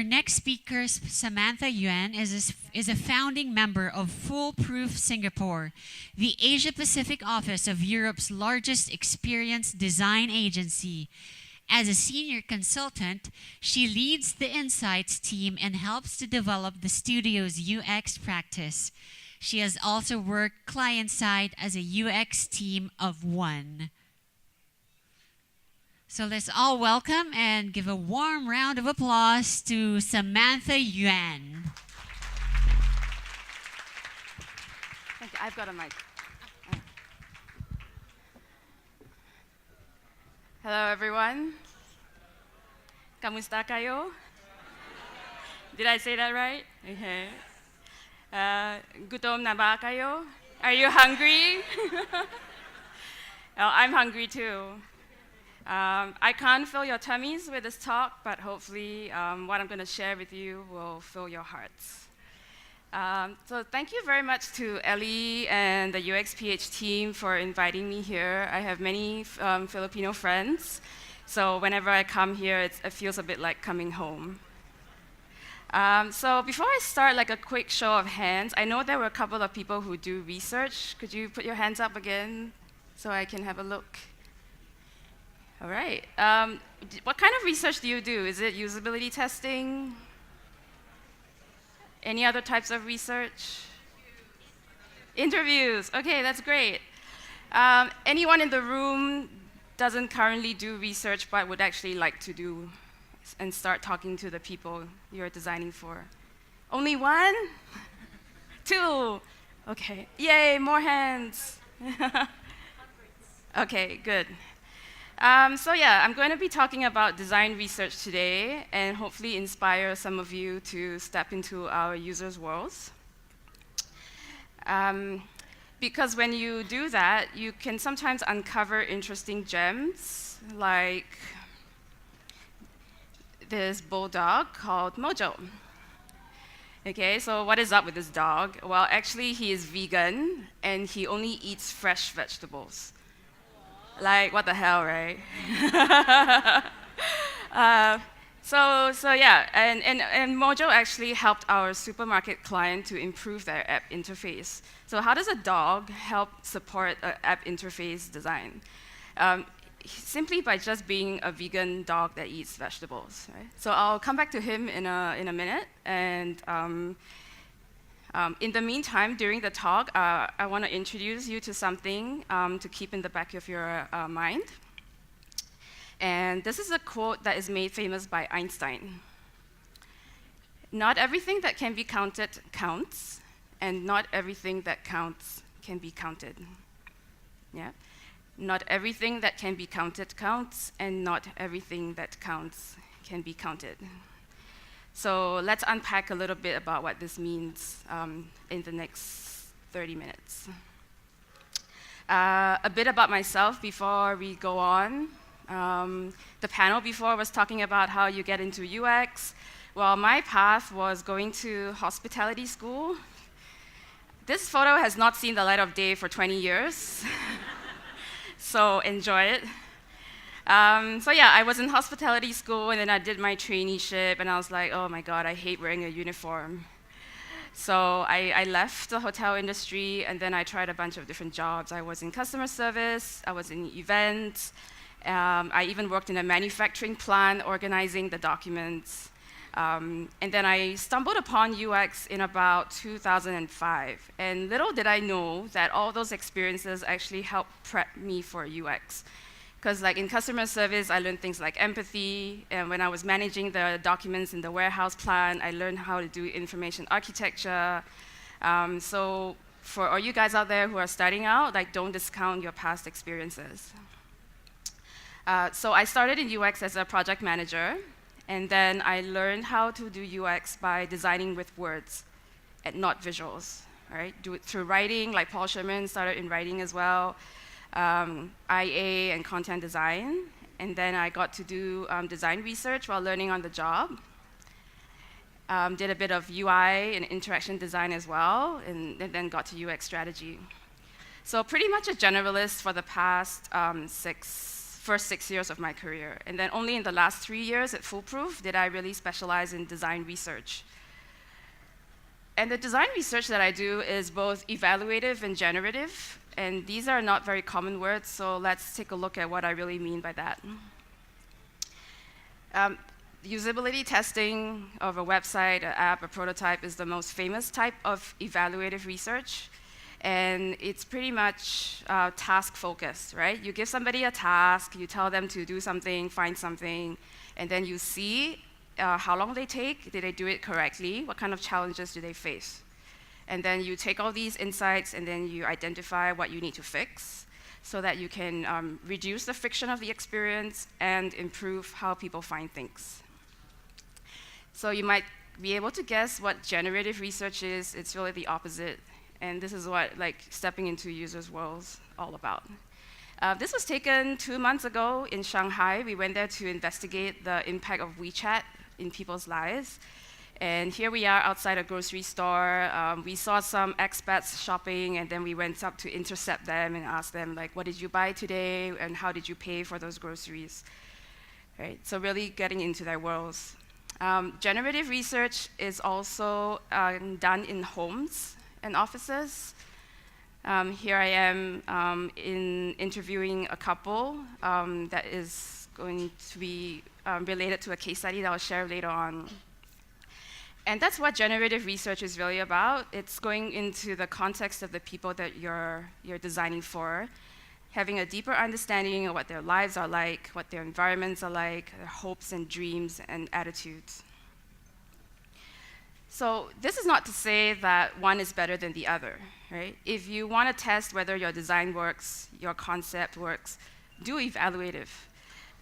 Our next speaker, Samantha Yuen, is a founding member of Foolproof Singapore, the Asia-Pacific office of Europe's largest experience design agency. As a senior consultant, she leads the Insights team and helps to develop the studio's UX practice. She has also worked client-side as a UX team of one. So let's all welcome and give a warm round of applause to Samantha Yuen. Thank you. I've got a mic. Hello, everyone. Kamusta kayo? Did I say that right? Okay. Gutom na ba kayo? Are you hungry? Oh, I'm hungry too. I can't fill your tummies with this talk, but hopefully what I'm going to share with you will fill your hearts. So thank you very much to Ellie and the UXPH team for inviting me here. I have many Filipino friends, so whenever I come here, it feels a bit like coming home. So before I start, like a quick show of hands, I know there were a couple of people who do research. Could you put your hands up again so I can have a look? All right. What kind of research do you do? Is it usability testing? Any other types of research? Interviews. Okay, that's great. Anyone in the room doesn't currently do research but would actually like to do and start talking to the people you're designing for? Only one? Two? Okay. Yay, more hands. Okay, good. So yeah, I'm going to be talking about design research today and hopefully inspire some of you to step into our users' worlds. Because when you do that, you can sometimes uncover interesting gems, like this bulldog called Mojo. Okay, so what is up with this dog? Well, actually, he is vegan, and he only eats fresh vegetables. Like, what the hell, right? So yeah, and Mojo actually helped our supermarket client to improve their app interface. So how does a dog help support an app interface design? Simply by just being a vegan dog that eats vegetables, right? So I'll come back to him in a minute, and in the meantime, during the talk, I want to introduce you to something to keep in the back of your mind. And this is a quote that is made famous by Einstein. Not everything that can be counted counts, and not everything that counts can be counted. Yeah? Not everything that can be counted counts, and not everything that counts can be counted. So let's unpack a little bit about what this means in the next 30 minutes. A bit about myself before we go on. The panel before was talking about how you get into UX. Well, my path was going to hospitality school. This photo has not seen the light of day for 20 years, so enjoy it. So yeah, I was in hospitality school, and then I did my traineeship, and I was like, oh my God, I hate wearing a uniform. So I left the hotel industry, and then I tried a bunch of different jobs. I was in customer service, I was in events, I even worked in a manufacturing plant organizing the documents. And then I stumbled upon UX in about 2005. And little did I know that all those experiences actually helped prep me for UX. Because like in customer service, I learned things like empathy. And when I was managing the documents in the warehouse plant, I learned how to do information architecture. So for all you guys out there who are starting out, like don't discount your past experiences. So I started in UX as a project manager. And then I learned how to do UX by designing with words and not visuals, right? Do it through writing, like Paul Sherman started in writing as well, IA and content design. And then I got to do design research while learning on the job. Did a bit of UI and interaction design as well, and then got to UX strategy. So pretty much a generalist for the past first 6 years of my career. And then only in the last 3 years at Foolproof did I really specialize in design research. And the design research that I do is both evaluative and generative. And these are not very common words, so let's take a look at what I really mean by that. Usability testing of a website, an app, a prototype is the most famous type of evaluative research. And it's pretty much task-focused, right? You give somebody a task, you tell them to do something, find something, and then you see how long they take, did they do it correctly, what kind of challenges do they face. And then you take all these insights and then you identify what you need to fix so that you can reduce the friction of the experience and improve how people find things. So you might be able to guess what generative research is. It's really the opposite. And this is what stepping into users' worlds all about. This was taken 2 months ago in Shanghai. We went there to investigate the impact of WeChat in people's lives. And here we are outside a grocery store. We saw some expats shopping, and then we went up to intercept them and ask them, what did you buy today, and how did you pay for those groceries? Right? So really getting into their worlds. Generative research is also done in homes and offices. Here I am interviewing a couple that is going to be related to a case study that I'll share later on. And that's what generative research is really about. It's going into the context of the people that you're designing for, having a deeper understanding of what their lives are like, what their environments are like, their hopes and dreams and attitudes. So this is not to say that one is better than the other, right? If you want to test whether your design works, your concept works, do evaluative.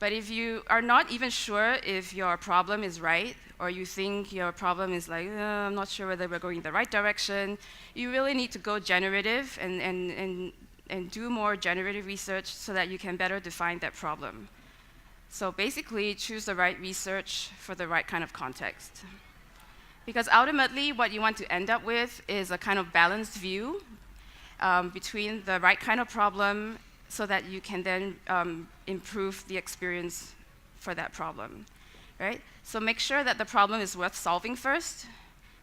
But if you are not even sure if your problem is right, or you think your problem is I'm not sure whether we're going in the right direction, you really need to go generative and do more generative research so that you can better define that problem. So basically, choose the right research for the right kind of context. Because ultimately, what you want to end up with is a kind of balanced view between the right kind of problem so that you can then improve the experience for that problem, right? So make sure that the problem is worth solving first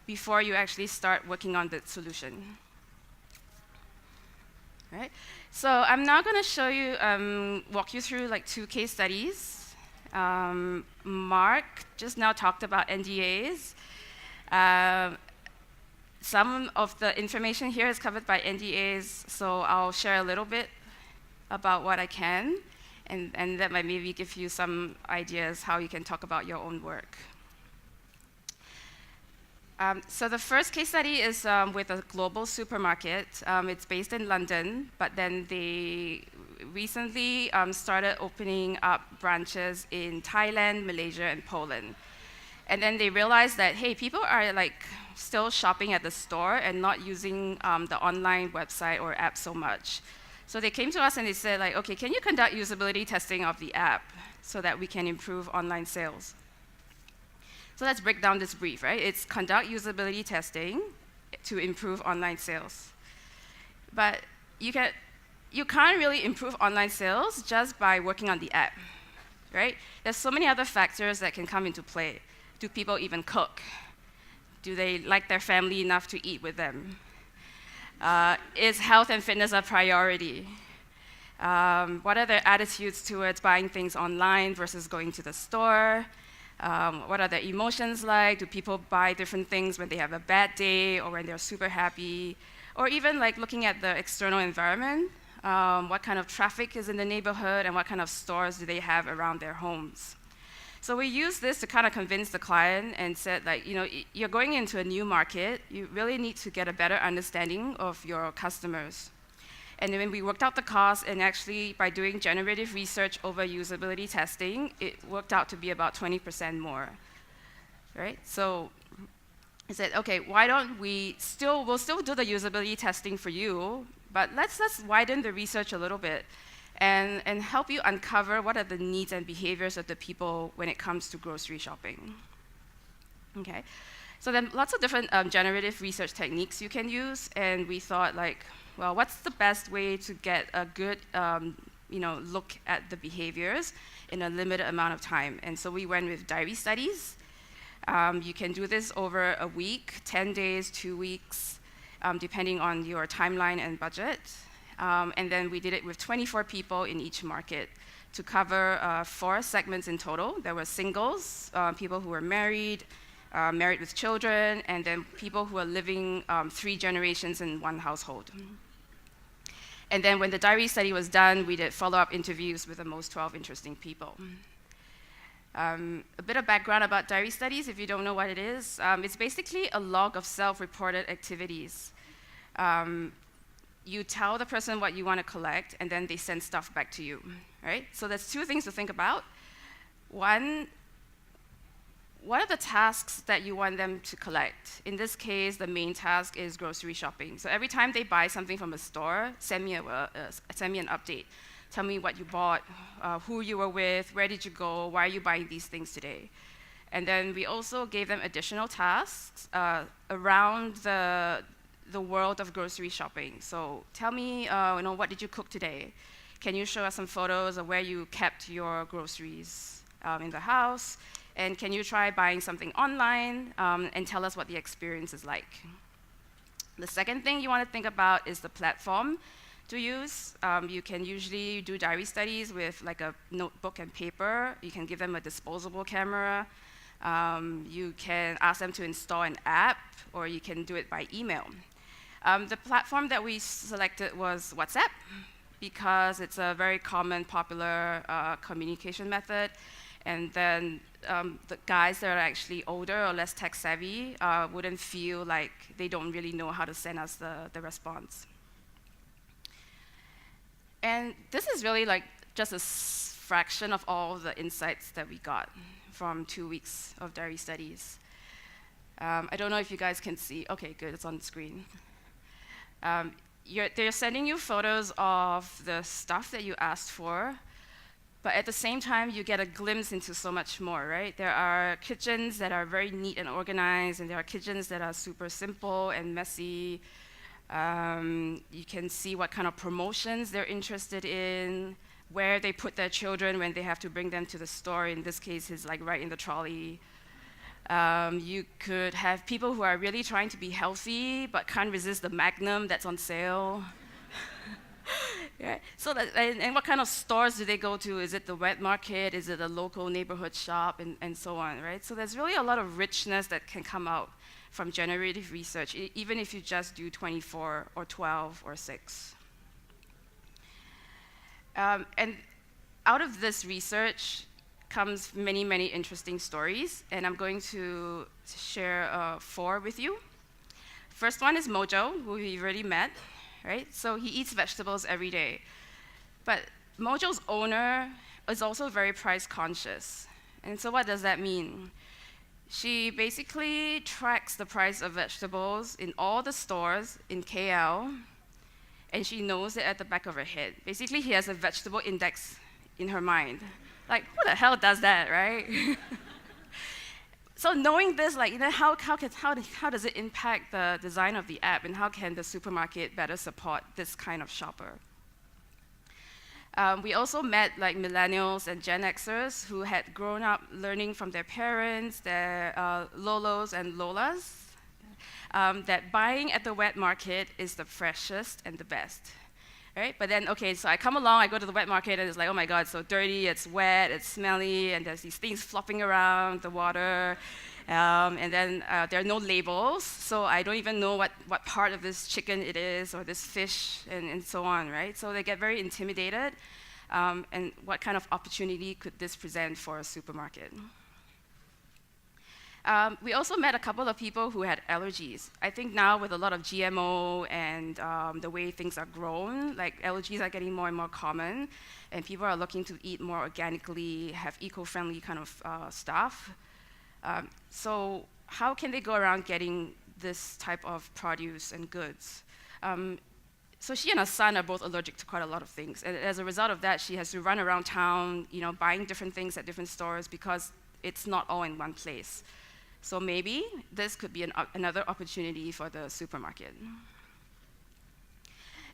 before you actually start working on the solution. Right? So I'm now going to show you, walk you through 2 case studies. Mark just now talked about NDAs. Some of the information here is covered by NDAs, so I'll share a little bit about what I can, and that might maybe give you some ideas how you can talk about your own work. So the first case study is with a global supermarket. It's based in London, but then they recently started opening up branches in Thailand, Malaysia, and Poland. And then they realized that, hey, people are still shopping at the store and not using the online website or app so much. So they came to us and they said, okay, can you conduct usability testing of the app so that we can improve online sales? So let's break down this brief, right? It's conduct usability testing to improve online sales. But you can't really improve online sales just by working on the app, right? There's so many other factors that can come into play. Do people even cook? Do they like their family enough to eat with them? Is health and fitness a priority? What are their attitudes towards buying things online versus going to the store? What are their emotions like? Do people buy different things when they have a bad day or when they're super happy? Or even looking at the external environment, what kind of traffic is in the neighborhood and what kind of stores do they have around their homes? So we used this to kind of convince the client and said, you're going into a new market, you really need to get a better understanding of your customers. And then when we worked out the cost, and actually by doing generative research over usability testing, it worked out to be about 20% more, right? So I said, okay, why don't we'll still do the usability testing for you, but let's widen the research a little bit and help you uncover what are the needs and behaviors of the people when it comes to grocery shopping. Okay, so then lots of different generative research techniques you can use, and we thought well, what's the best way to get a good look at the behaviors in a limited amount of time. And so we went with diary studies. You can do this over a week, 10 days, 2 weeks, depending on your timeline and budget. And then we did it with 24 people in each market to cover 4 segments in total. There were singles, people who were married with children, and then people who are living 3 generations in one household. And then when the diary study was done, we did follow-up interviews with the most 12 interesting people. A bit of background about diary studies, if you don't know what it is. It's basically a log of self-reported activities. You tell the person what you want to collect, and then they send stuff back to you, right? So there's 2 things to think about. One, what are the tasks that you want them to collect? In this case, the main task is grocery shopping. So every time they buy something from a store, send me an update. Tell me what you bought, who you were with, where did you go, why are you buying these things today? And then we also gave them additional tasks around the world of grocery shopping. So tell me, what did you cook today? Can you show us some photos of where you kept your groceries in the house? And can you try buying something online and tell us what the experience is like? The second thing you want to think about is the platform to use. You can usually do diary studies with like a notebook and paper. You can give them a disposable camera. You can ask them to install an app, or you can do it by email. The platform that we selected was WhatsApp, because it's a very common, popular communication method. And then the guys that are actually older or less tech savvy wouldn't feel like they don't really know how to send us the response. And this is really like just a fraction of all the insights that we got from 2 weeks of diary studies. I don't know if you guys can see. Okay, good, it's on the screen. They're sending you photos of the stuff that you asked for, but at the same time, you get a glimpse into so much more, right? There are kitchens that are very neat and organized, and there are kitchens that are super simple and messy. You can see what kind of promotions they're interested in, where they put their children when they have to bring them to the store. In this case, it's like right in the trolley. You could have people who are really trying to be healthy, but can't resist the Magnum that's on sale. Yeah. So and what kind of stores do they go to? Is it the wet market? Is it a local neighborhood shop? And so on, right? So there's really a lot of richness that can come out from generative research, even if you just do 24 or 12 or 6. And out of this research comes many, many interesting stories, and I'm going to share 4 with you. First one is Mojo, who we already met. Right? So he eats vegetables every day. But Mojo's owner is also very price conscious. And so what does that mean? She basically tracks the price of vegetables in all the stores in KL, and she knows it at the back of her head. Basically, he has a vegetable index in her mind. Like, who the hell does that, right? So knowing this, how does it impact the design of the app, and how can the supermarket better support this kind of shopper? We also met millennials and Gen Xers who had grown up learning from their parents, their Lolos and Lolas, that buying at the wet market is the freshest and the best. Right? But then, okay, so I come along, I go to the wet market, and it's like, oh my God, so dirty, it's wet, it's smelly, and there's these things flopping around the water, and then there are no labels, so I don't even know what part of this chicken it is, or this fish, and so on, right? So they get very intimidated, and what kind of opportunity could this present for a supermarket? We also met a couple of people who had allergies. I think now with a lot of GMO and the way things are grown, allergies are getting more and more common, and people are looking to eat more organically, have eco-friendly kind of stuff. So how can they go around getting this type of produce and goods? So she and her son are both allergic to quite a lot of things, and as a result of that, she has to run around town, buying different things at different stores because it's not all in one place. So maybe this could be another opportunity for the supermarket.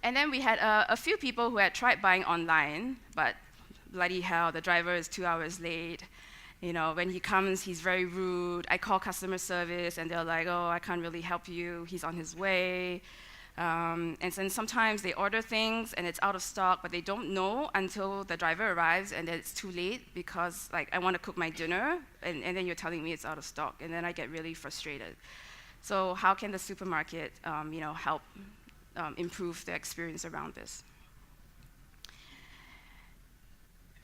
And then we had a few people who had tried buying online, but bloody hell, the driver is 2 hours late. When he comes, he's very rude. I call customer service, and they're like, oh, I can't really help you. He's on his way. And then sometimes they order things, and it's out of stock, but they don't know until the driver arrives, and then it's too late because, I want to cook my dinner, and then you're telling me it's out of stock, and then I get really frustrated. So how can the supermarket, help improve the experience around this?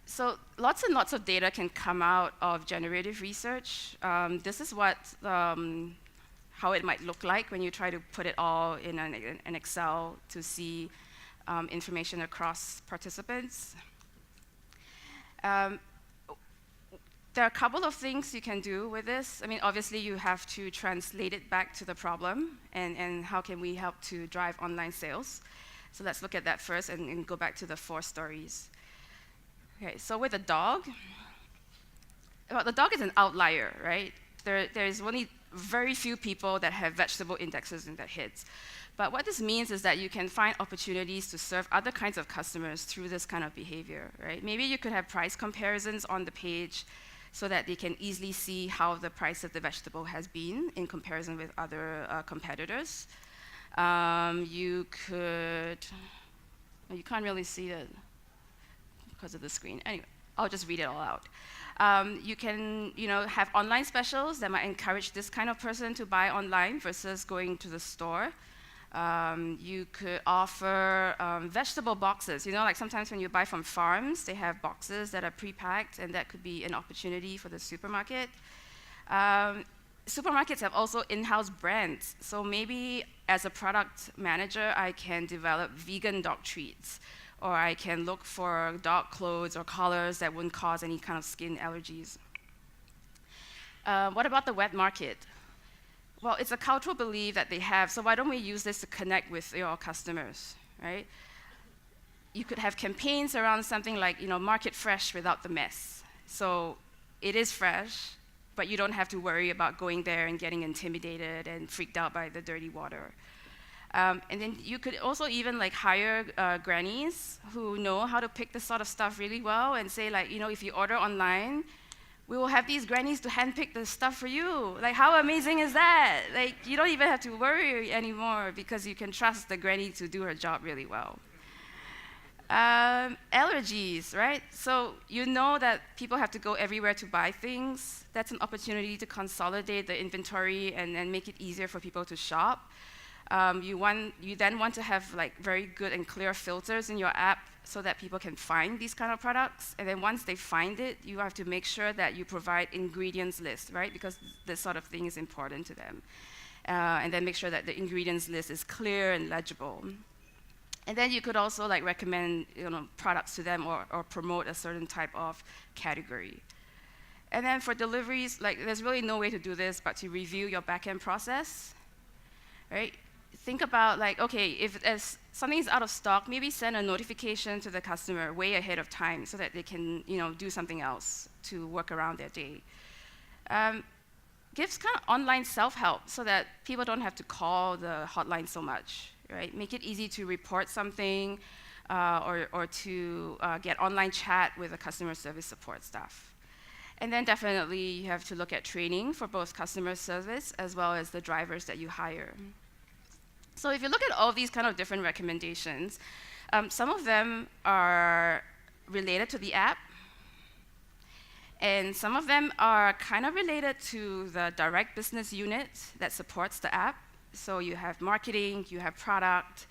So lots and lots of data can come out of generative research. This is how it might look like when you try to put it all in an Excel to see information across participants. There are a couple of things you can do with this. Obviously you have to translate it back to the problem and how can we help to drive online sales. So let's look at that first and go back to the 4 stories. Okay, so with a dog, well, the dog is an outlier, right? There's only very few people that have vegetable indexes in their hits. But what this means is that you can find opportunities to serve other kinds of customers through this kind of behavior, right? Maybe you could have price comparisons on the page so that they can easily see how the price of the vegetable has been in comparison with other competitors. You can't really see it because of the screen. Anyway, I'll just read it all out. You can, have online specials that might encourage this kind of person to buy online versus going to the store. You could offer vegetable boxes. Like sometimes when you buy from farms, they have boxes that are pre-packed, and that could be an opportunity for the supermarket. Supermarkets have also in-house brands. So maybe as a product manager, I can develop vegan dog treats, or I can look for dog clothes or collars that wouldn't cause any kind of skin allergies. What about the wet market? Well, it's a cultural belief that they have, so why don't we use this to connect with your customers, right? You could have campaigns around something like, market fresh without the mess. So it is fresh, but you don't have to worry about going there and getting intimidated and freaked out by the dirty water. And then you could also even hire grannies who know how to pick this sort of stuff really well and say if you order online, we will have these grannies to handpick the stuff for you. How amazing is that? You don't even have to worry anymore because you can trust the granny to do her job really well. Allergies, right? So you know that people have to go everywhere to buy things. That's an opportunity to consolidate the inventory and make it easier for people to shop. You then want to have very good and clear filters in your app so that people can find these kind of products. And then once they find it, you have to make sure that you provide ingredients list, right? Because this sort of thing is important to them. And then make sure that the ingredients list is clear and legible. And then you could also recommend products to them or promote a certain type of category. And then for deliveries, there's really no way to do this but to review your back-end process, right? Think about okay, if something is out of stock, maybe send a notification to the customer way ahead of time so that they can do something else to work around their day. Gives kind of online self-help so that people don't have to call the hotline so much, right? Make it easy to report something or to get online chat with the customer service support staff. And then definitely you have to look at training for both customer service as well as the drivers that you hire. So if you look at all these kind of different recommendations, some of them are related to the app, and some of them are kind of related to the direct business unit that supports the app. So you have marketing, you have product,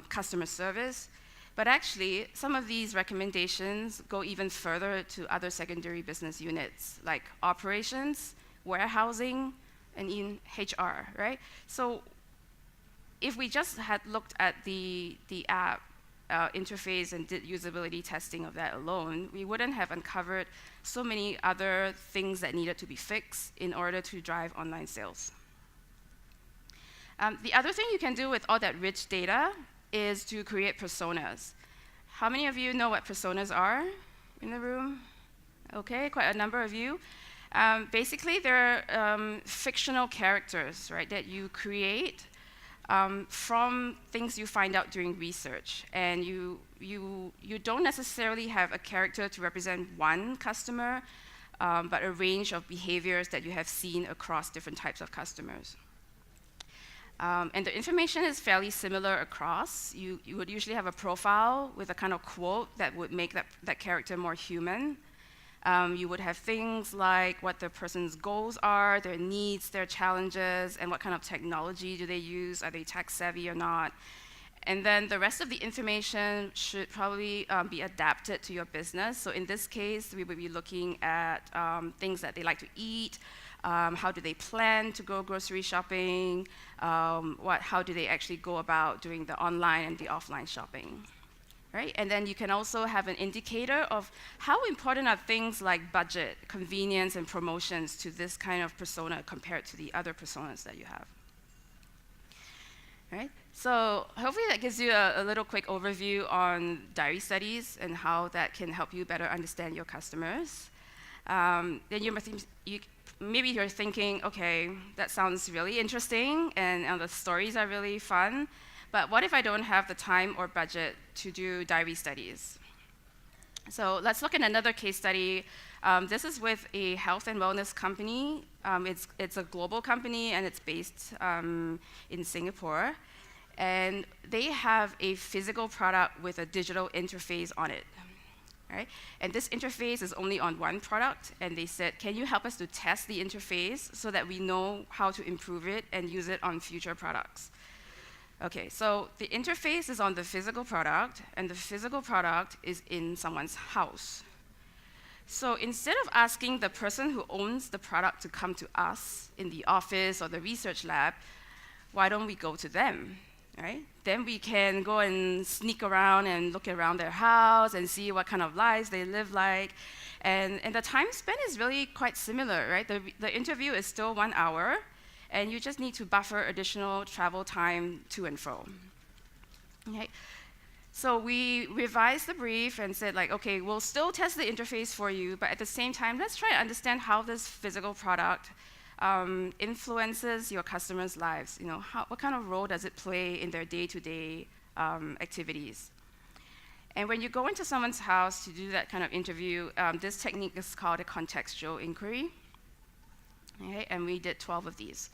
customer service. But actually, some of these recommendations go even further to other secondary business units, like operations, warehousing, and in HR, right? So if we just had looked at the app interface and did usability testing of that alone, we wouldn't have uncovered so many other things that needed to be fixed in order to drive online sales. The other thing you can do with all that rich data is to create personas. How many of you know what personas are in the room? Okay, quite a number of you. Basically, they're fictional characters, right, that you create from things you find out during research. And you don't necessarily have a character to represent one customer, but a range of behaviors that you have seen across different types of customers. And the information is fairly similar across. You would usually have a profile with a kind of quote that would make that character more human. You would have things like what the person's goals are, their needs, their challenges, and what kind of technology do they use, are they tech savvy or not. And then the rest of the information should probably be adapted to your business. So in this case, we would be looking at things that they like to eat, how do they plan to go grocery shopping, how do they actually go about doing the online and the offline shopping. Right? And then you can also have an indicator of how important are things like budget, convenience, and promotions to this kind of persona compared to the other personas that you have. Right? So hopefully that gives you a little quick overview on diary studies and how that can help you better understand your customers. Then maybe you're thinking, okay, that sounds really interesting, and the stories are really fun. But what if I don't have the time or budget to do diary studies? So let's look at another case study. This is with a health and wellness company. It's a global company, and it's based in Singapore. And they have a physical product with a digital interface on it. Right? And this interface is only on one product, and they said, can you help us to test the interface so that we know how to improve it and use it on future products? Okay, so the interface is on the physical product, and the physical product is in someone's house. So instead of asking the person who owns the product to come to us in the office or the research lab, why don't we go to them, right? Then we can go and sneak around and look around their house and see what kind of lives they live like. And the time spent is really quite similar, right? The interview is still 1 hour, and you just need to buffer additional travel time to and fro. Okay. So we revised the brief and said, like, okay, we'll still test the interface for you, but at the same time, let's try to understand how this physical product influences your customers' lives. You know, what kind of role does it play in their day-to-day activities? And when you go into someone's house to do that kind of interview, this technique is called a contextual inquiry. Okay, and we did 12 of these.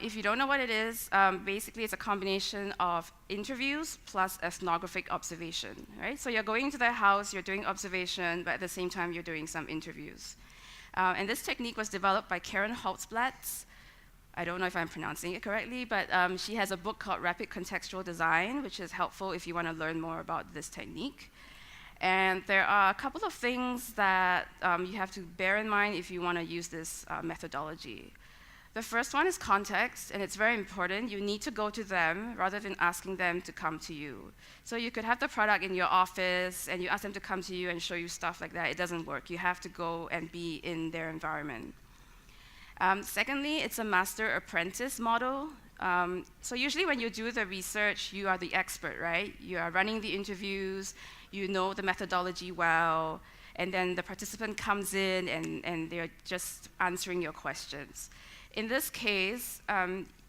If you don't know what it is, basically it's a combination of interviews plus ethnographic observation, right? So you're going to their house, you're doing observation, but at the same time you're doing some interviews. And this technique was developed by Karen Holtzblatz. I don't know if I'm pronouncing it correctly, but she has a book called Rapid Contextual Design, which is helpful if you want to learn more about this technique. And there are a couple of things that you have to bear in mind if you want to use this methodology. The first one is context, and it's very important. You need to go to them rather than asking them to come to you. So you could have the product in your office, and you ask them to come to you and show you stuff like that. It doesn't work. You have to go and be in their environment. Secondly, it's a master-apprentice model. So usually when you do the research, you are the expert, right? You are running the interviews, you know the methodology well, and then the participant comes in and they're just answering your questions. In this case,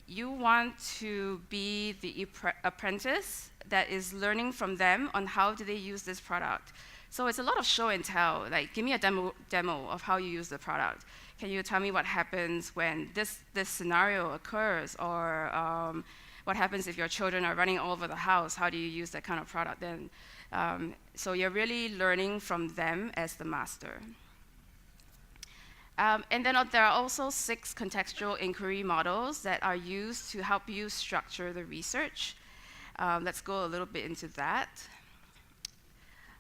you want to be the apprentice that is learning from them on how do they use this product. So it's a lot of show and tell, like give me a demo of how you use the product. Can you tell me what happens when this scenario occurs, or what happens if your children are running all over the house? How do you use that kind of product then? So you're really learning from them as the master. And then there are also 6 contextual inquiry models that are used to help you structure the research. Let's go a little bit into that.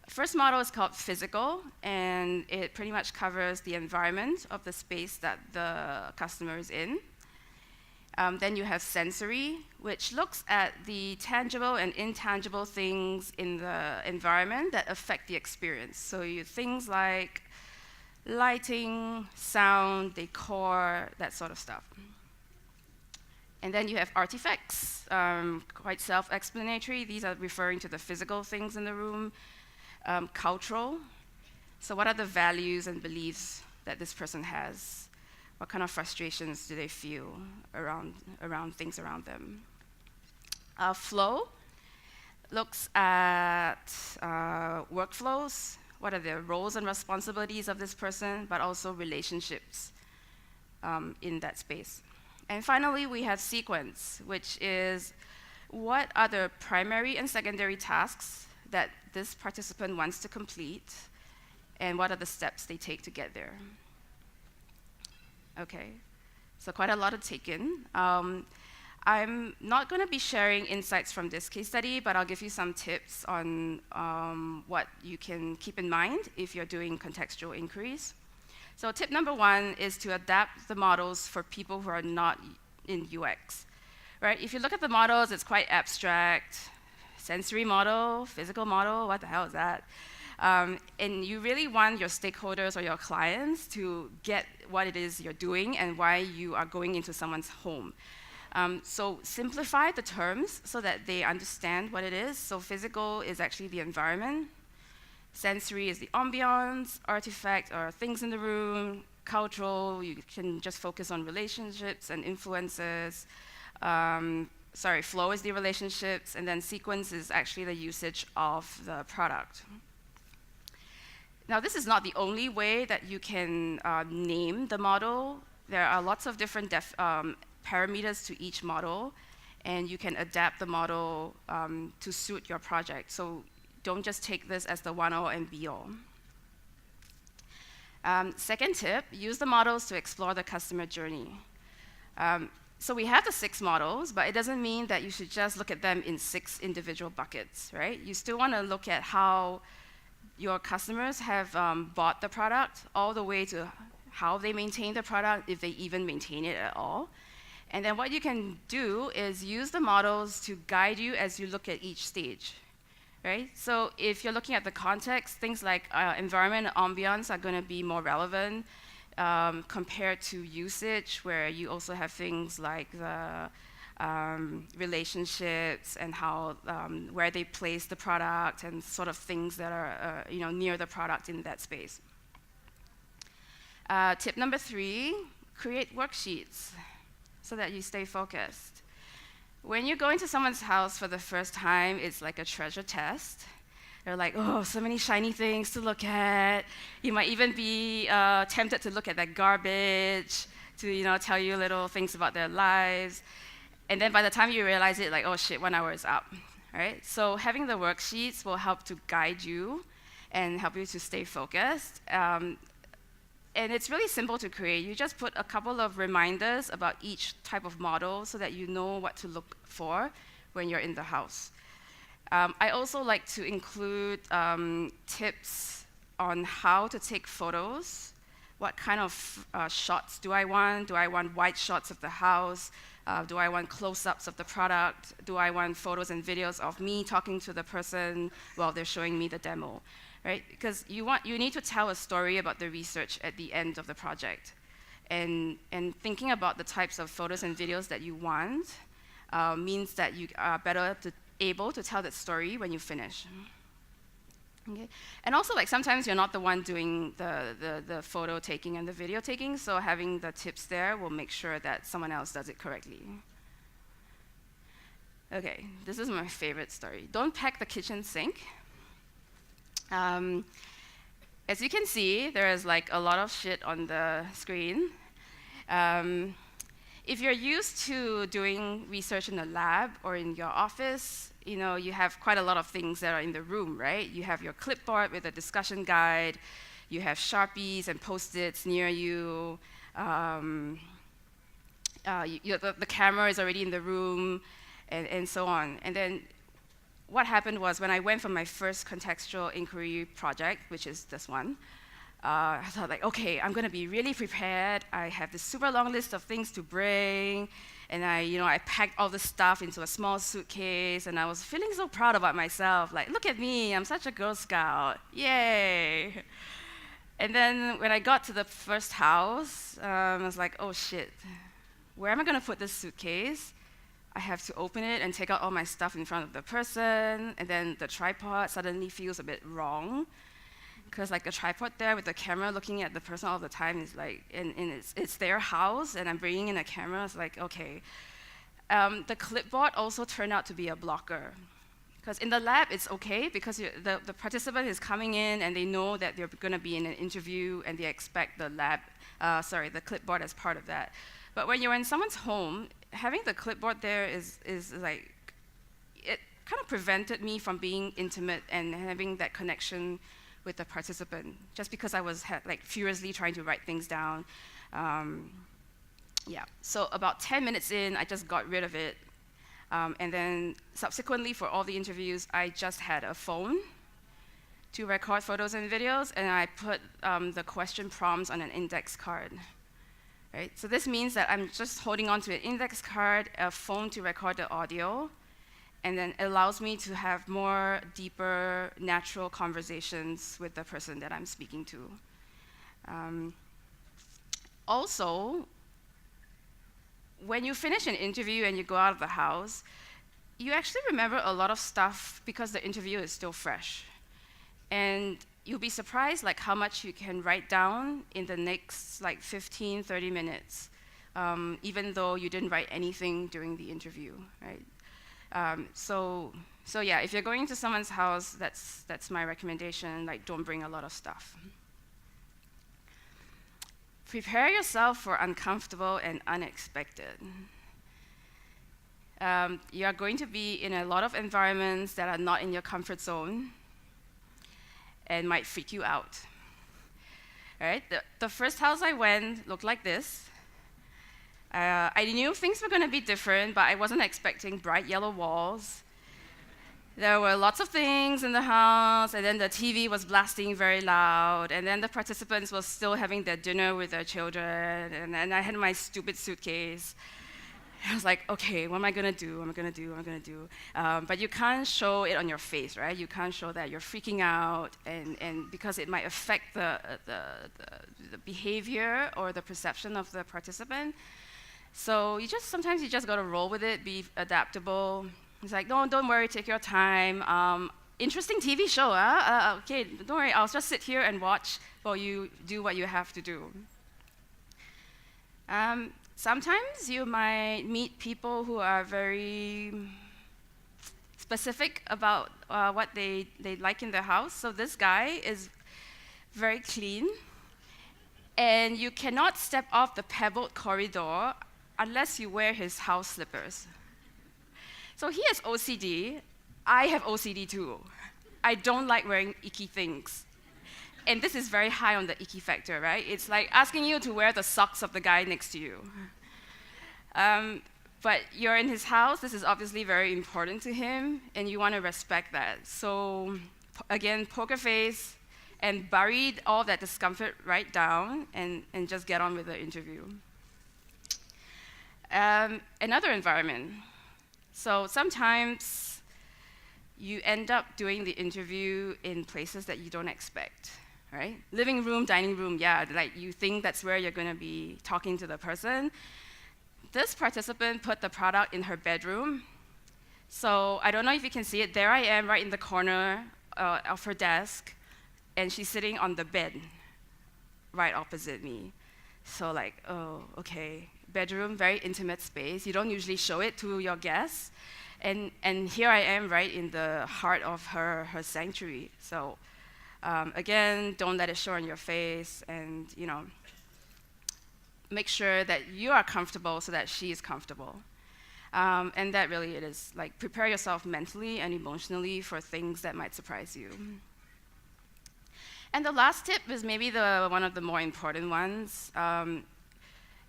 First model is called physical, and it pretty much covers the environment of the space that the customer is in. Then you have sensory, which looks at the tangible and intangible things in the environment that affect the experience. So things like lighting, sound, decor, that sort of stuff. And then you have artifacts, quite self-explanatory. These are referring to the physical things in the room. Cultural, so what are the values and beliefs that this person has? What kind of frustrations do they feel around things around them? Flow looks at workflows, what are the roles and responsibilities of this person, but also relationships in that space. And finally, we have sequence, which is what are the primary and secondary tasks that this participant wants to complete, and what are the steps they take to get there. Okay, so quite a lot to take in. I'm not going to be sharing insights from this case study, but I'll give you some tips on what you can keep in mind if you're doing contextual inquiries. So tip number 1 is to adapt the models for people who are not in UX. Right? If you look at the models, it's quite abstract. Sensory model, physical model, what the hell is that? And you really want your stakeholders or your clients to get what it is you're doing and why you are going into someone's home. So simplify the terms so that they understand what it is. So physical is actually the environment. Sensory is the ambiance. Artifact are things in the room. Cultural, you can just focus on relationships and influences. Flow is the relationships. And then sequence is actually the usage of the product. Now, this is not the only way that you can name the model. There are lots of different parameters to each model, and you can adapt the model to suit your project. So don't just take this as the one-all and be-all. Second tip, use the models to explore the customer journey. So we have the 6 models, but it doesn't mean that you should just look at them in 6 individual buckets, right? You still want to look at how your customers have bought the product, all the way to how they maintain the product, if they even maintain it at all. And then what you can do is use the models to guide you as you look at each stage, right? So if you're looking at the context, things like environment and ambiance are going to be more relevant compared to usage, where you also have things like the relationships and how where they place the product and sort of things that are near the product in that space. Tip number 3, create worksheets so that you stay focused. When you go into someone's house for the first time, it's like a treasure test. They're like, oh, so many shiny things to look at. You might even be tempted to look at that garbage, to tell you little things about their lives. And then by the time you realize it, like, oh shit, 1 hour is up, right? So having the worksheets will help to guide you and help you to stay focused. And it's really simple to create. You just put a couple of reminders about each type of model so that you know what to look for when you're in the house. I also like to include tips on how to take photos. What kind of shots do I want? Do I want wide shots of the house? Do I want close-ups of the product? Do I want photos and videos of me talking to the person while they're showing me the demo? Right? Because you need to tell a story about the research at the end of the project. And thinking about the types of photos and videos that you want means that you are better able to tell that story when you finish. Okay? And also, like, sometimes you're not the one doing the photo taking and the video taking, so having the tips there will make sure that someone else does it correctly. Okay, this is my favorite story. Don't pack the kitchen sink. As you can see, there is like a lot of shit on the screen. If you're used to doing research in a lab or in your office, you have quite a lot of things that are in the room, right? You have your clipboard with a discussion guide. You have Sharpies and Post-its near you. The camera is already in the room, and so on. And then what happened was, when I went for my first contextual inquiry project, which is this one, I thought, like, okay, I'm going to be really prepared. I have this super long list of things to bring, and I packed all this stuff into a small suitcase, and I was feeling so proud about myself. Like, look at me, I'm such a Girl Scout, yay! And then when I got to the first house, I was like, oh shit, where am I going to put this suitcase? I have to open it and take out all my stuff in front of the person, and then the tripod suddenly feels a bit wrong, because like the tripod there with the camera looking at the person all the time is like, and it's their house, and I'm bringing in a camera. It's like, okay, The clipboard also turned out to be a blocker. Because in the lab, it's okay because the participant is coming in and they know that they're going to be in an interview and they expect the clipboard as part of that. But when you're in someone's home, having the clipboard there is like, it kind of prevented me from being intimate and having that connection with the participant, just because I was like furiously trying to write things down. So about 10 minutes in, I just got rid of it. And then subsequently, for all the interviews, I just had a phone to record photos and videos, and I put the question prompts on an index card. Right? So this means that I'm just holding on to an index card, a phone to record the audio, and then it allows me to have more deeper, natural conversations with the person that I'm speaking to. Also, when you finish an interview and you go out of the house, you actually remember a lot of stuff because the interview is still fresh. And you'll be surprised like how much you can write down in the next like 15, 30 minutes, even though you didn't write anything during the interview, right? So yeah, if you're going to someone's house, that's my recommendation, like don't bring a lot of stuff. Prepare yourself for uncomfortable and unexpected. You are going to be in a lot of environments that are not in your comfort zone and might freak you out. All right? The first house I went looked like this. I knew things were going to be different, but I wasn't expecting bright yellow walls. There were lots of things in the house, and then the TV was blasting very loud, and then the participants were still having their dinner with their children, and I had my stupid suitcase. I was like, okay, what am I gonna do? What am I gonna do? What am I gonna do? But you can't show it on your face, right? You can't show that you're freaking out, and because it might affect the behavior or the perception of the participant. So sometimes you just gotta roll with it, be adaptable. It's like, no, don't worry, take your time. Interesting TV show, huh? Okay, don't worry, I'll just sit here and watch while you do what you have to do. Sometimes you might meet people who are very specific about what they like in their house. So this guy is very clean, and you cannot step off the pebbled corridor unless you wear his house slippers. So he has OCD. I have OCD too. I don't like wearing icky things. And this is very high on the icky factor, right? It's like asking you to wear the socks of the guy next to you. But you're in his house. This is obviously very important to him, and you want to respect that. So again, poker face, and buried all that discomfort right down, and just get on with the interview. Another environment. So sometimes you end up doing the interview in places that you don't expect, right? Living room, dining room, yeah, like you think that's where you're gonna be talking to the person. This participant put the product in her bedroom. So I don't know if you can see it. There I am right in the corner of her desk, and she's sitting on the bed right opposite me. So like, oh, okay. Bedroom, very intimate space. You don't usually show it to your guests. And here I am right in the heart of her sanctuary. So again, don't let it show on your face, and make sure that you are comfortable so that she is comfortable. And that really it is. Like, prepare yourself mentally and emotionally for things that might surprise you. And the last tip is maybe one of the more important ones.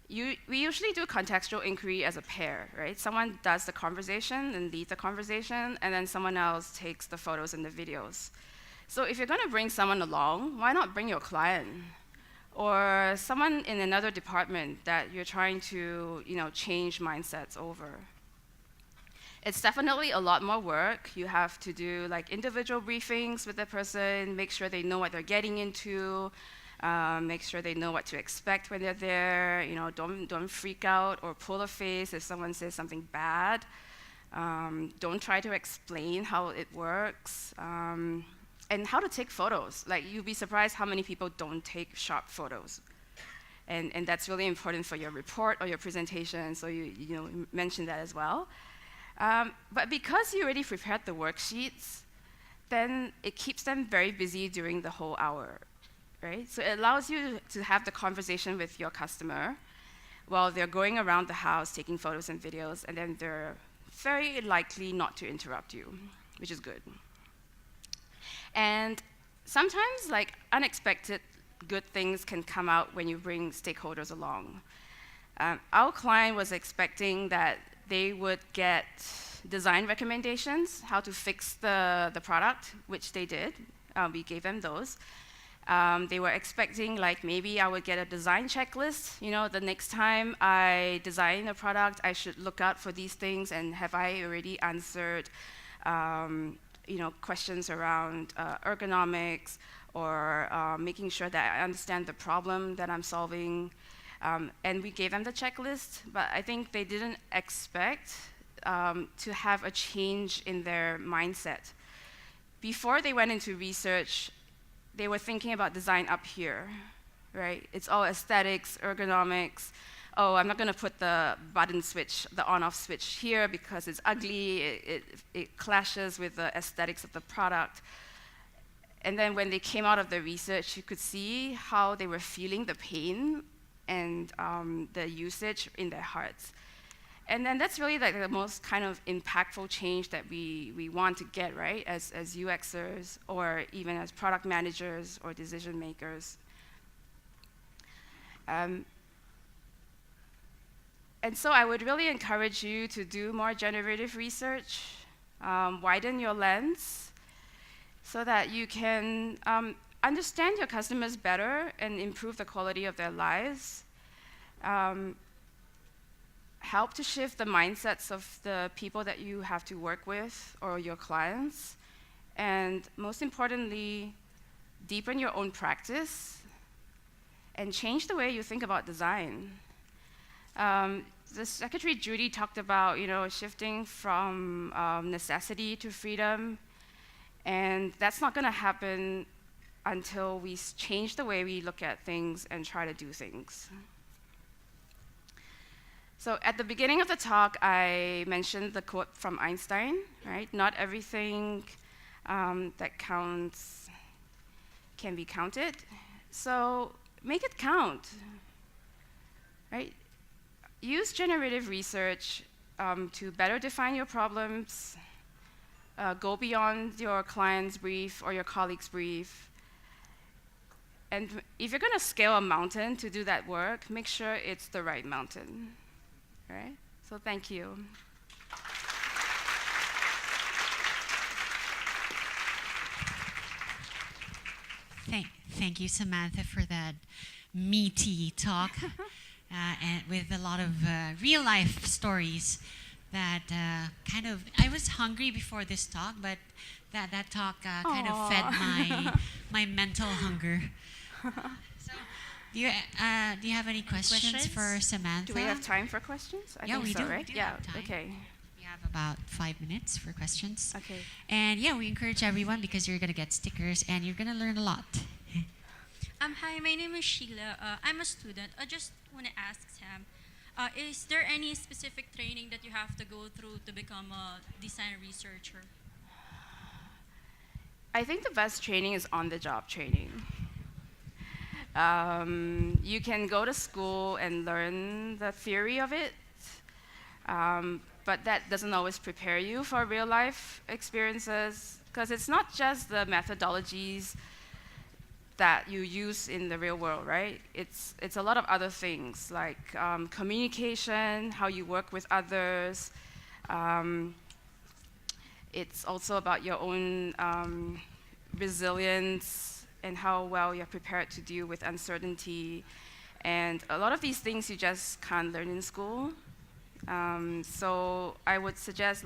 We usually do contextual inquiry as a pair, right? Someone does the conversation and leads the conversation, and then someone else takes the photos and the videos. So if you're gonna bring someone along, why not bring your client? Or someone in another department that you're trying to, change mindsets over. It's definitely a lot more work. You have to do like individual briefings with the person, make sure they know what they're getting into, make sure they know what to expect when they're there. Don't freak out or pull a face if someone says something bad. Don't try to explain how it works. And how to take photos. Like, you'd be surprised how many people don't take sharp photos. And that's really important for your report or your presentation, so you mentioned that as well. But because you already prepared the worksheets, then it keeps them very busy during the whole hour, right? So it allows you to have the conversation with your customer while they're going around the house taking photos and videos, and then they're very likely not to interrupt you, which is good. And sometimes, like, unexpected good things can come out when you bring stakeholders along. Our client was expecting that they would get design recommendations, how to fix the product, which they did. We gave them those. They were expecting, like, maybe I would get a design checklist. The next time I design a product, I should look out for these things, and have I already answered questions around ergonomics, or making sure that I understand the problem that I'm solving. And we gave them the checklist, but I think they didn't expect to have a change in their mindset. Before they went into research, they were thinking about design up here, right? It's all aesthetics, ergonomics. Oh, I'm not going to put the button switch, the on-off switch here because it's ugly. It clashes with the aesthetics of the product. And then when they came out of the research, you could see how they were feeling the pain and the usage in their hearts. And then that's really like the most kind of impactful change that we want to get, right, as UXers, or even as product managers or decision makers. And so I would really encourage you to do more generative research, widen your lens, so that you can understand your customers better and improve the quality of their lives. Help to shift the mindsets of the people that you have to work with or your clients. And most importantly, deepen your own practice and change the way you think about design. The Secretary Judy talked about shifting from necessity to freedom. And that's not going to happen until we change the way we look at things and try to do things. So at the beginning of the talk, I mentioned the quote from Einstein, right? Not everything that counts can be counted. So make it count, right? Use generative research to better define your problems, go beyond your client's brief or your colleague's brief. And if you're going to scale a mountain to do that work, make sure it's the right mountain. Right? So thank you. Thank you, Samantha, for that meaty talk, and with a lot of real-life stories that I was hungry before this talk, but that talk kind of fed my mental hunger. So, do you have any questions for Samantha? Do we have time for questions? Yeah, we do. Right? We do have time. Okay. We have about 5 minutes for questions. Okay. And yeah, we encourage everyone because you're going to get stickers and you're going to learn a lot. Hi, my name is Sheila. I'm a student. I just want to ask Sam, is there any specific training that you have to go through to become a design researcher? I think the best training is on-the-job training. You can go to school and learn the theory of it, but that doesn't always prepare you for real-life experiences, because it's not just the methodologies that you use in the real world, right? It's a lot of other things, like communication, how you work with others. It's also about your own resilience and how well you're prepared to deal with uncertainty. And a lot of these things you just can't learn in school. So I would suggest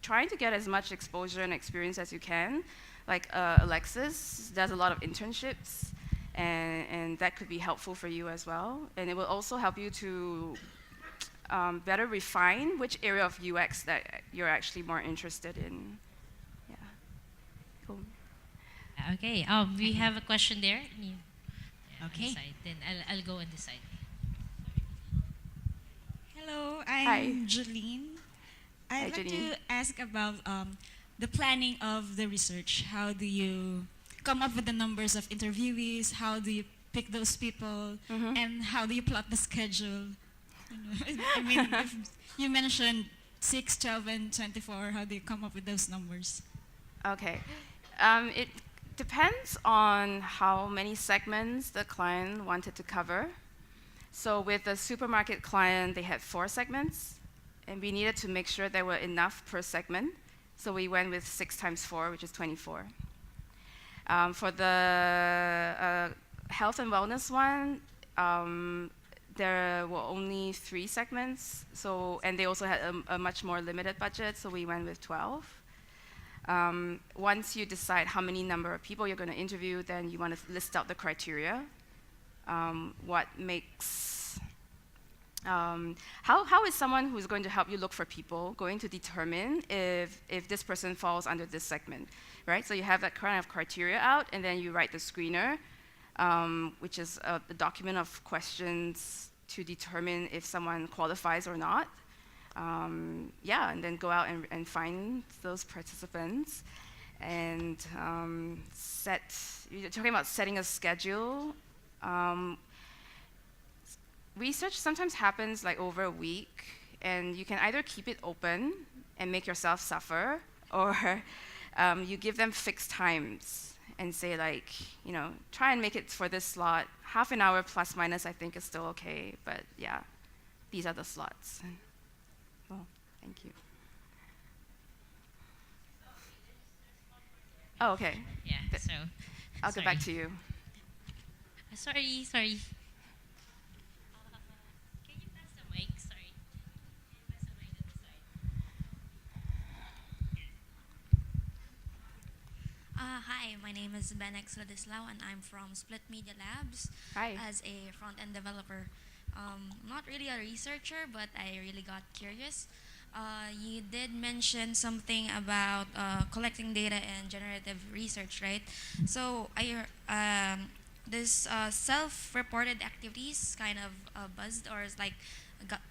trying to get as much exposure and experience as you can. Like Alexis does a lot of internships, and that could be helpful for you as well. And it will also help you to better refine which area of UX that you're actually more interested in. Yeah. Cool. Okay, we have a question there. Okay. Decide. Then I'll go and decide. Hello, Hi. I'm Jeline. Hi, I'd like Jeline. to ask about the planning of the research. How do you come up with the numbers of interviewees? How do you pick those people? Mhm. And how do you plot the schedule? I mean, if you mentioned 6, 12, and 24, how do you come up with those numbers? Okay. It depends on how many segments the client wanted to cover. So with the supermarket client, they had 4 segments, and we needed to make sure there were enough per segment. So we went with 6 times 4, which is 24. For the health and wellness one, there were only 3 segments, and they also had a much more limited budget, so we went with 12. Once you decide how many number of people you're going to interview, then you want to list out the criteria. What makes how is someone who's going to help you look for people going to determine if this person falls under this segment, right? So you have that kind of criteria out, and then you write the screener, which is a document of questions to determine if someone qualifies or not. Yeah, and then go out and find those participants and you're talking about setting a schedule. Research sometimes happens like over a week, and you can either keep it open and make yourself suffer, or you give them fixed times and say, like, try and make it for this slot. Half an hour plus minus I think is still okay, but yeah, these are the slots. Well, thank you. Oh, okay. Yeah. So I'll get back to you. Sorry. Can you pass the mic? Sorry. Pass the mic to the side. Hi, my name is Benex Ladislao, and I'm from Split Media Labs Hi. as a front-end developer. Not really a researcher, but I really got curious. You did mention something about collecting data and generative research, right? So this self-reported activities kind of buzzed or is like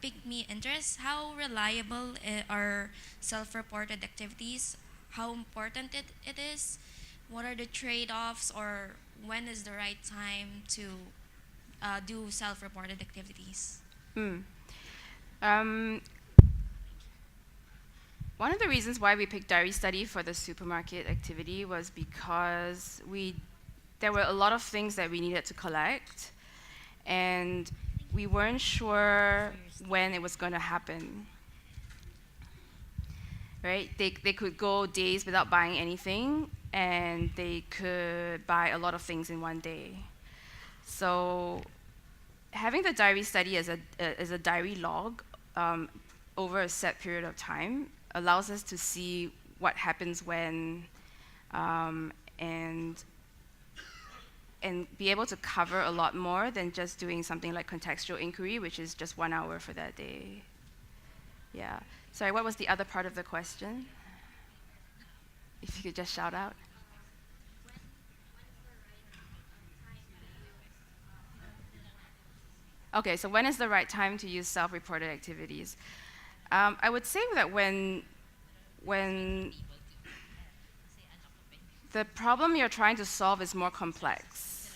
piqued me interest. How reliable are self-reported activities? How important it is? What are the trade-offs, or when is the right time to do self-reported activities? One of the reasons why we picked diary study for the supermarket activity was because there were a lot of things that we needed to collect, and we weren't sure when it was going to happen. Right? They could go days without buying anything, and they could buy a lot of things in one day. So having the diary study as a diary log over a set period of time allows us to see what happens when, and be able to cover a lot more than just doing something like contextual inquiry, which is just 1 hour for that day. Yeah. Sorry, what was the other part of the question? If you could just shout out. Okay, so when is the right time to use self-reported activities? I would say that when the problem you're trying to solve is more complex,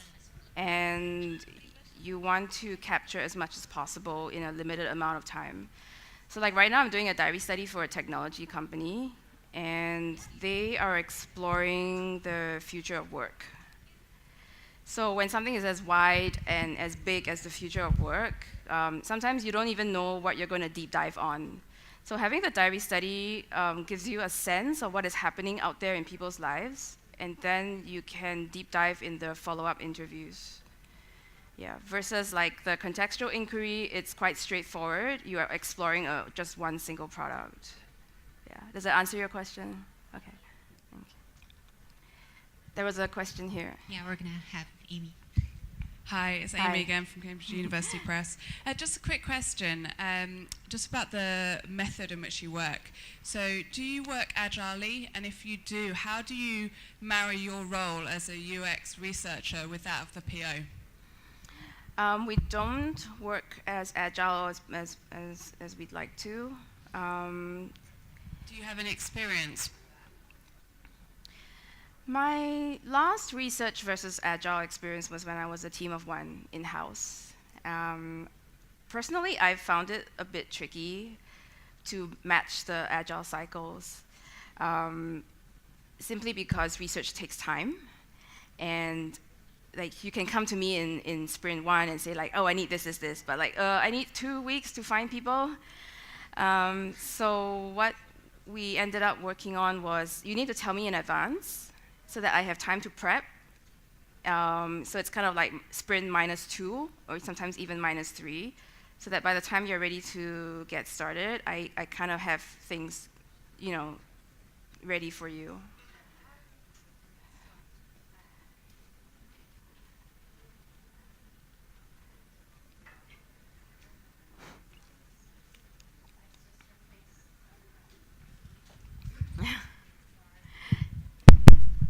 and you want to capture as much as possible in a limited amount of time. So like right now I'm doing a diary study for a technology company, and they are exploring the future of work. So when something is as wide and as big as the future of work, sometimes you don't even know what you're going to deep dive on. So having the diary study gives you a sense of what is happening out there in people's lives, and then you can deep dive in the follow-up interviews. Yeah, versus like the contextual inquiry, it's quite straightforward. You are exploring just one single product. Yeah, does that answer your question? Okay, thank you. There was a question here. Yeah, we're gonna have Amy. Hi, it's Hi. Amy again from Cambridge University Press. Just a quick question, just about the method in which you work. So do you work agilely? And if you do, how do you marry your role as a UX researcher with that of the PO? We don't work as agile as we'd like to. Do you have any experience? My last research versus agile experience was when I was a team of one in-house. Personally, I found it a bit tricky to match the agile cycles, simply because research takes time, and like you can come to me in sprint one and say like, oh, I need this, but like, I need 2 weeks to find people. So what we ended up working on was, you need to tell me in advance so that I have time to prep. So it's kind of like sprint -2, or sometimes even -3, so that by the time you're ready to get started, I kind of have things, ready for you.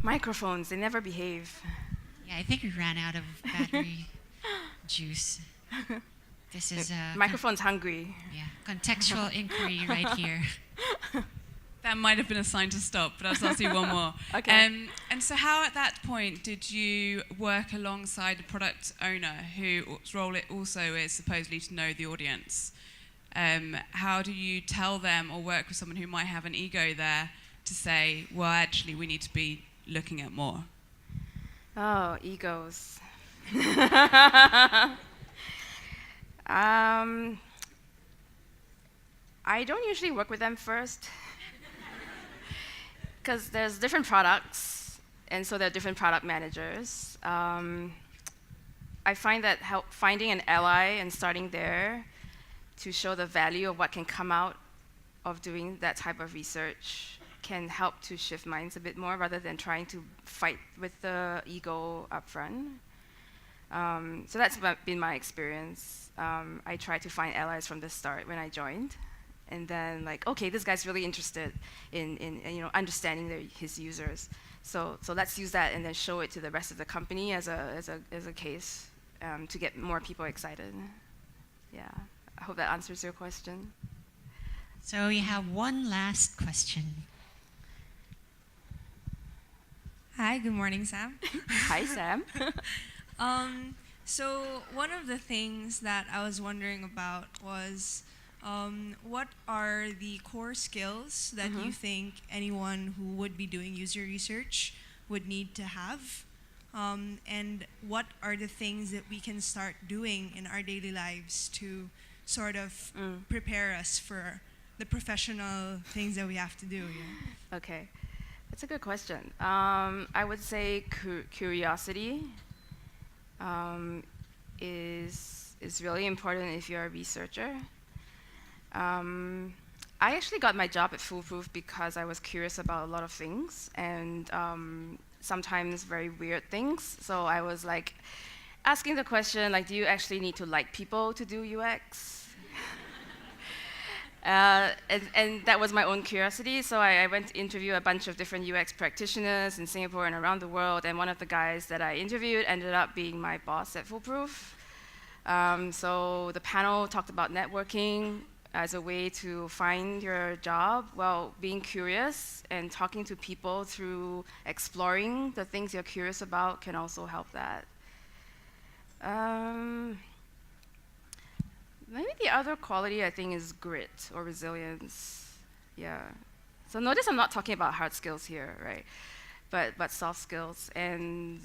Microphones, they never behave. Yeah, I think we ran out of battery juice. This is Microphone's hungry. yeah, contextual inquiry right here. That might have been a sign to stop, but I'll ask you one more. Okay. And so how at that point did you work alongside the product owner, whose role it also is supposedly to know the audience? How do you tell them or work with someone who might have an ego there to say, well, actually, we need to be looking at more? Oh, egos. I don't usually work with them first, because there's different products, and so there are different product managers. I find that finding an ally and starting there to show the value of what can come out of doing that type of research can help to shift minds a bit more, rather than trying to fight with the ego up front. So that's been my experience. I tried to find allies from the start when I joined, and then like, okay, this guy's really interested in understanding his users. So let's use that and then show it to the rest of the company as a case, to get more people excited. Yeah, I hope that answers your question. So we have one last question. Hi, good morning, Sam. Hi, Sam. So one of the things that I was wondering about was, what are the core skills that you think anyone who would be doing user research would need to have? And what are the things that we can start doing in our daily lives to sort of prepare us for the professional things that we have to do? Yeah. Okay, that's a good question. I would say curiosity is really important if you're a researcher. I actually got my job at Foolproof because I was curious about a lot of things, and sometimes very weird things. So I was like asking the question, like, do you actually need to like people to do UX? And that was my own curiosity. So I went to interview a bunch of different UX practitioners in Singapore and around the world, and one of the guys that I interviewed ended up being my boss at Foolproof. So the panel talked about networking as a way to find your job. Well, being curious and talking to people through exploring the things you're curious about can also help that. Maybe the other quality, I think, is grit or resilience. Yeah. So notice I'm not talking about hard skills here, right? But soft skills. And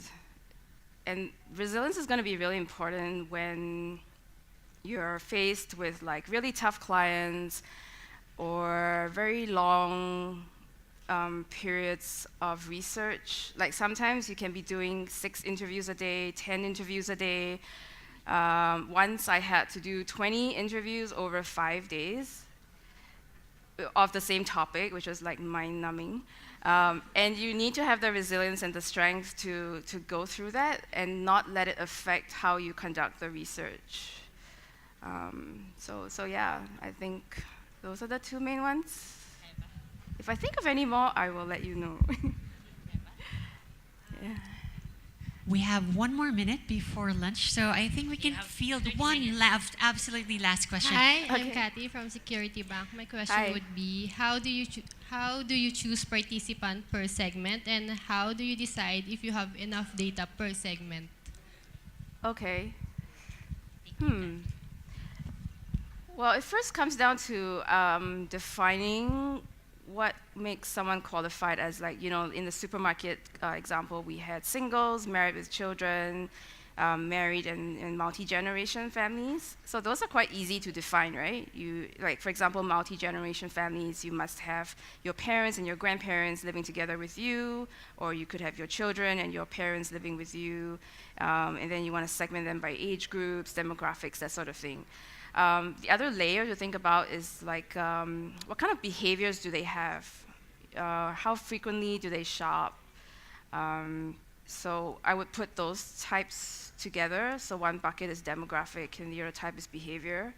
resilience is going to be really important when you're faced with like really tough clients or very long periods of research. Like sometimes you can be doing 6 interviews a day, 10 interviews a day. Once I had to do 20 interviews over 5 days of the same topic, which was like mind-numbing. And you need to have the resilience and the strength to go through that and not let it affect how you conduct the research. So yeah, I think those are the 2 main ones. If I think of any more, I will let you know. Yeah. We have 1 more minute before lunch, so I think we can have field 30 one minutes. absolutely last question. Hi, I'm Okay. Kathy from Security Bank. My question Hi. would be, how do you choose participant per segment, and how do you decide if you have enough data per segment? Okay. Well, it first comes down to defining what makes someone qualified as, like, in the supermarket example, we had singles, married with children, married and multi-generation families. So those are quite easy to define, right? Like, for example, multi-generation families, you must have your parents and your grandparents living together with you, or you could have your children and your parents living with you, and then you want to segment them by age groups, demographics, that sort of thing. The other layer to think about is, like, what kind of behaviors do they have? How frequently do they shop? So I would put those types together. So one bucket is demographic and the other type is behavior.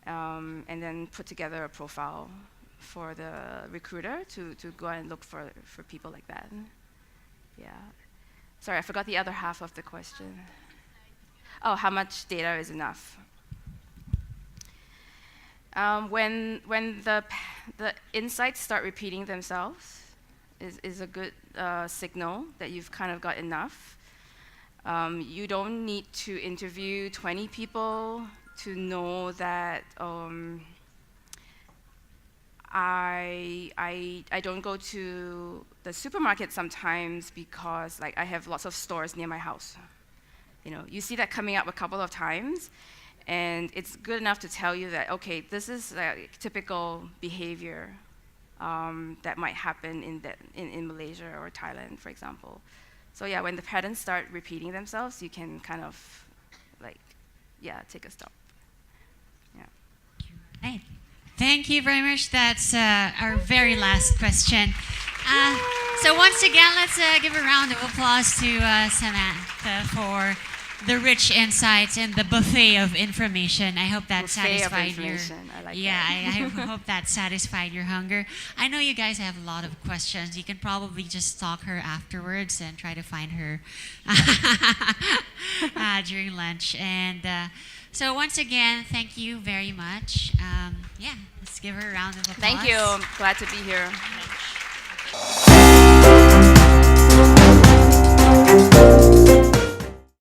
And then put together a profile for the recruiter to go out and look for people like that. Yeah. Sorry, I forgot the other half of the question. Oh, how much data is enough? When the insights start repeating themselves is a good signal that you've kind of got enough. You don't need to interview 20 people to know that I don't go to the supermarket sometimes because, like, I have lots of stores near my house. You see that coming up a couple of times. And it's good enough to tell you that, okay, this is like typical behavior that might happen in Malaysia or Thailand, for example. So yeah, when the patterns start repeating themselves, you can kind of, like, take a stop. Yeah. Hey, thank you very much. That's our very last question. So once again, let's give a round of applause to Samantha for the rich insights and the buffet of information. I hope that Buffet of satisfied your. information. I like Yeah, that. I hope that satisfied your hunger. I know you guys have a lot of questions. You can probably just stalk her afterwards and try to find her during lunch. And so once again, thank you very much. Yeah, let's give her a round of applause. Thank you. Glad to be here.